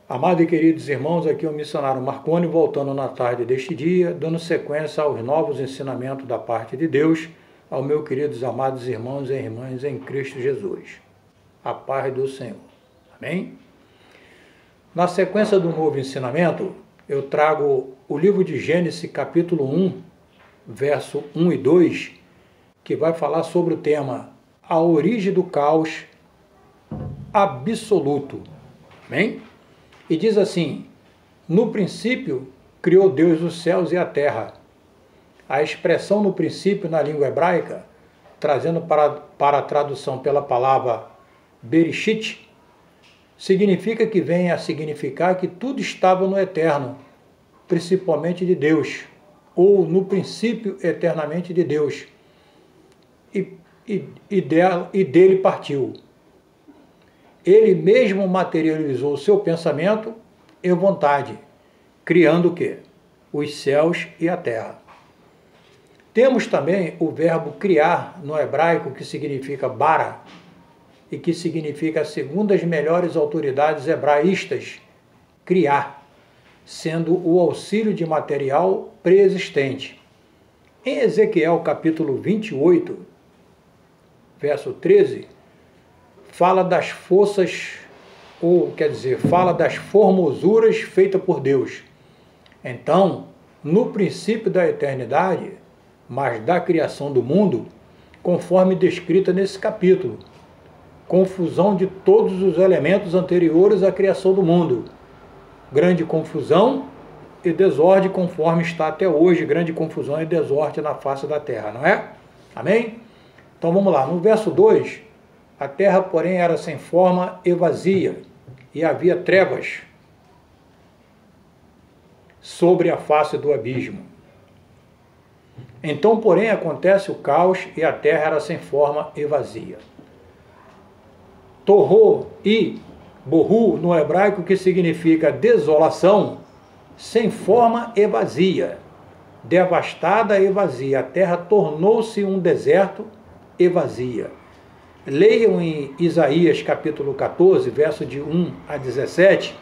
Amados e queridos irmãos, aqui é o missionário Marconi, voltando na tarde deste dia, dando sequência aos novos ensinamentos da parte de Deus, aos meus queridos amados irmãos e irmãs em Cristo Jesus. A paz do Senhor. Amém? Na sequência do novo ensinamento, eu trago o livro de Gênesis, capítulo 1, verso 1 e 2, que vai falar sobre o tema A origem do caos absoluto. Amém? E diz assim: no princípio criou Deus os céus e a terra. A expressão no princípio na língua hebraica, trazendo para a tradução pela palavra Bereshit, significa que vem a significar que tudo estava no eterno, principalmente de Deus, ou no princípio eternamente de Deus, e dele partiu. Ele mesmo materializou o seu pensamento e vontade, criando o quê? Os céus e a terra. Temos também o verbo criar no hebraico, que significa bara, e que significa, segundo as melhores autoridades hebraístas, criar, sendo o auxílio de material preexistente. Em Ezequiel capítulo 28, verso 13, fala das forças, fala das formosuras feitas por Deus. Então, no princípio da eternidade, mas da criação do mundo, conforme descrita nesse capítulo, confusão de todos os elementos anteriores à criação do mundo, grande confusão e desordem conforme está até hoje, grande confusão e desordem na face da terra, não é? Amém? Então vamos lá, no verso 2, a terra, porém, era sem forma e vazia, e havia trevas sobre a face do abismo. Então, porém, acontece o caos, e a terra era sem forma e vazia. Torro e borru, no hebraico, que significa desolação, sem forma e vazia, devastada e vazia. A terra tornou-se um deserto e vazia. Leiam em Isaías capítulo 14, verso de 1 a 17,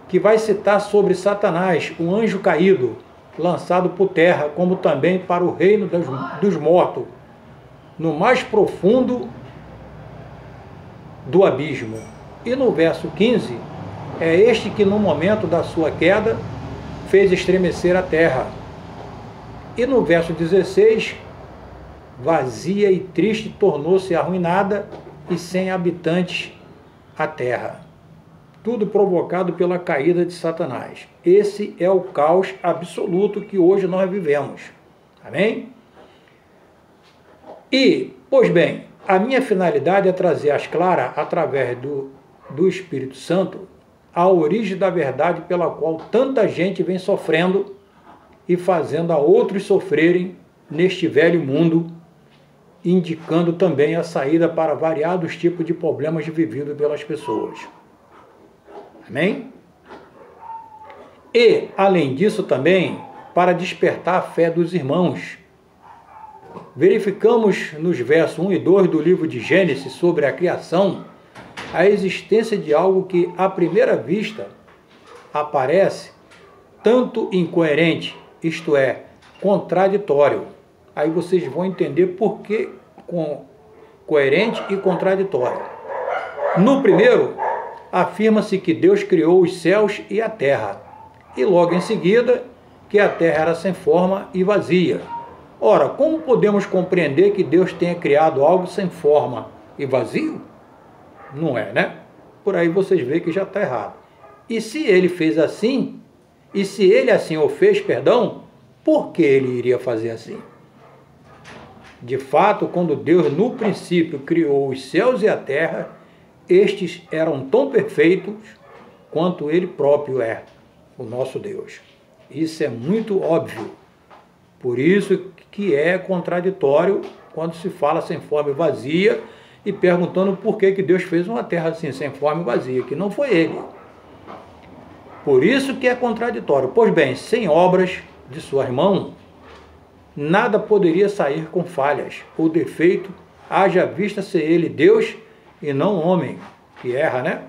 que vai citar sobre Satanás, o anjo caído, lançado por terra, como também para o reino dos mortos, no mais profundo do abismo. E no verso 15, é este que no momento da sua queda fez estremecer a terra. E no verso 16, vazia e triste tornou-se arruinada e sem habitantes a terra. Tudo provocado pela caída de Satanás. Esse é o caos absoluto que hoje nós vivemos. Amém? E, pois bem, a minha finalidade é trazer às claras, através do Espírito Santo, a origem da verdade pela qual tanta gente vem sofrendo e fazendo a outros sofrerem neste velho mundo, indicando também a saída para variados tipos de problemas vividos pelas pessoas. Amém? E, além disso também, para despertar a fé dos irmãos. Verificamos nos versos 1 e 2 do livro de Gênesis sobre a criação, a existência de algo que, à primeira vista, aparece tanto incoerente, isto é, contraditório. Aí vocês vão entender por que coerente e contraditório. No primeiro, afirma-se que Deus criou os céus e a terra, e logo em seguida que a terra era sem forma e vazia. Ora, como podemos compreender que Deus tenha criado algo sem forma e vazio? Não é, né? Por aí vocês veem que já está errado. E se ele fez assim, e se ele assim o fez, por que ele iria fazer assim? De fato, quando Deus no princípio criou os céus e a terra, estes eram tão perfeitos quanto ele próprio é, o nosso Deus. Isso é muito óbvio. Por isso que é contraditório quando se fala sem forma e vazia e perguntando por que Deus fez uma terra assim, sem forma e vazia, que não foi ele. Por isso que é contraditório. Pois bem, sem obras de suas mãos, nada poderia sair com falhas ou defeito, haja vista ser ele Deus e não homem, que erra, né?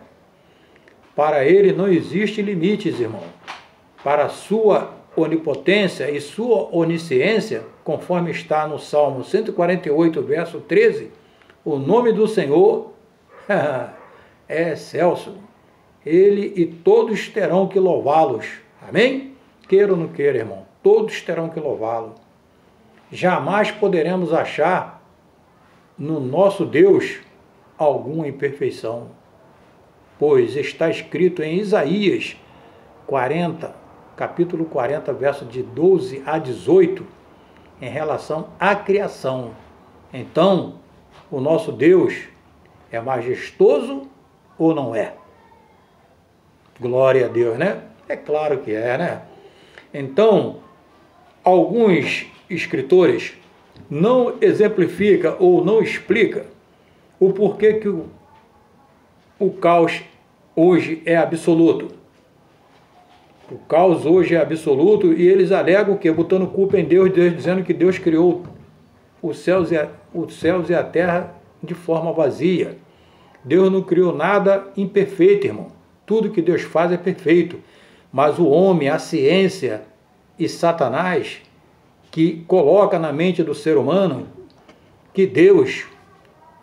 Para ele não existe limites, irmão. Para a sua onipotência e sua onisciência, conforme está no Salmo 148, verso 13, o nome do Senhor é excelso. Ele e todos terão que louvá-los. Amém? Queira ou não queira, irmão, todos terão que louvá-lo. Jamais poderemos achar no nosso Deus alguma imperfeição, pois está escrito em Isaías 40, capítulo 40, verso de 12 a 18, em relação à criação. Então, o nosso Deus é majestoso ou não é? Glória a Deus, né? É claro que é, né? Então, alguns escritores não exemplificam ou não explicam o porquê que o caos hoje é absoluto. O caos hoje é absoluto e eles alegam que, botando culpa em Deus, dizendo que Deus criou os céus e a terra de forma vazia. Deus não criou nada imperfeito, irmão. Tudo que Deus faz é perfeito. Mas o homem, a ciência e Satanás, que coloca na mente do ser humano que Deus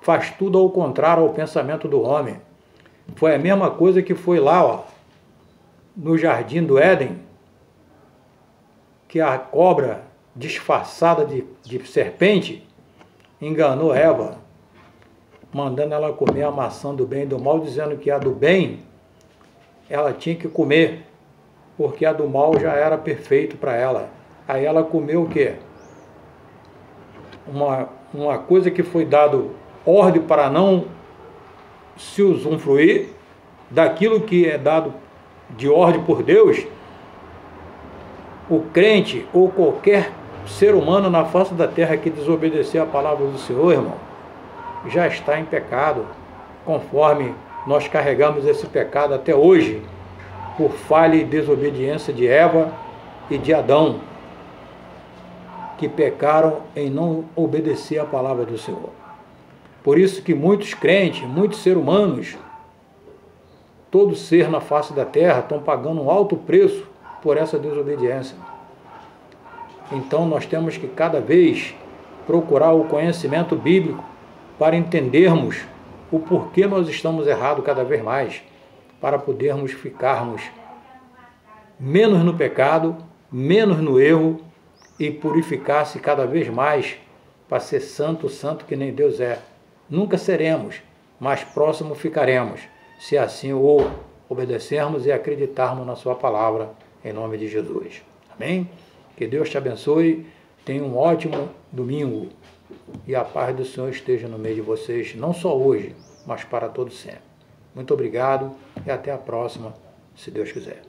faz tudo ao contrário ao pensamento do homem. Foi a mesma coisa que foi lá, ó, no jardim do Éden, que a cobra disfarçada de serpente enganou Eva, mandando ela comer a maçã do bem e do mal, dizendo que a do bem ela tinha que comer, porque a do mal já era perfeito para ela. Aí ela comeu o quê? Uma coisa que foi dado ordem para não se usufruir daquilo que é dado de ordem por Deus. O crente ou qualquer ser humano na face da terra que desobedecer a palavra do Senhor, irmão, já está em pecado, conforme nós carregamos esse pecado até hoje, por falha e desobediência de Eva e de Adão, que pecaram em não obedecer a palavra do Senhor. Por isso que muitos crentes, muitos seres humanos, todo ser na face da terra, estão pagando um alto preço por essa desobediência. Então nós temos que cada vez procurar o conhecimento bíblico para entendermos o porquê nós estamos errados cada vez mais, para podermos ficarmos menos no pecado, menos no erro e purificar-se cada vez mais para ser santo, santo que nem Deus é. Nunca seremos, mas próximo ficaremos, se assim o obedecermos e acreditarmos na sua palavra, em nome de Jesus. Amém? Que Deus te abençoe, tenha um ótimo domingo e a paz do Senhor esteja no meio de vocês, não só hoje, mas para todo sempre. Muito obrigado e até a próxima, se Deus quiser.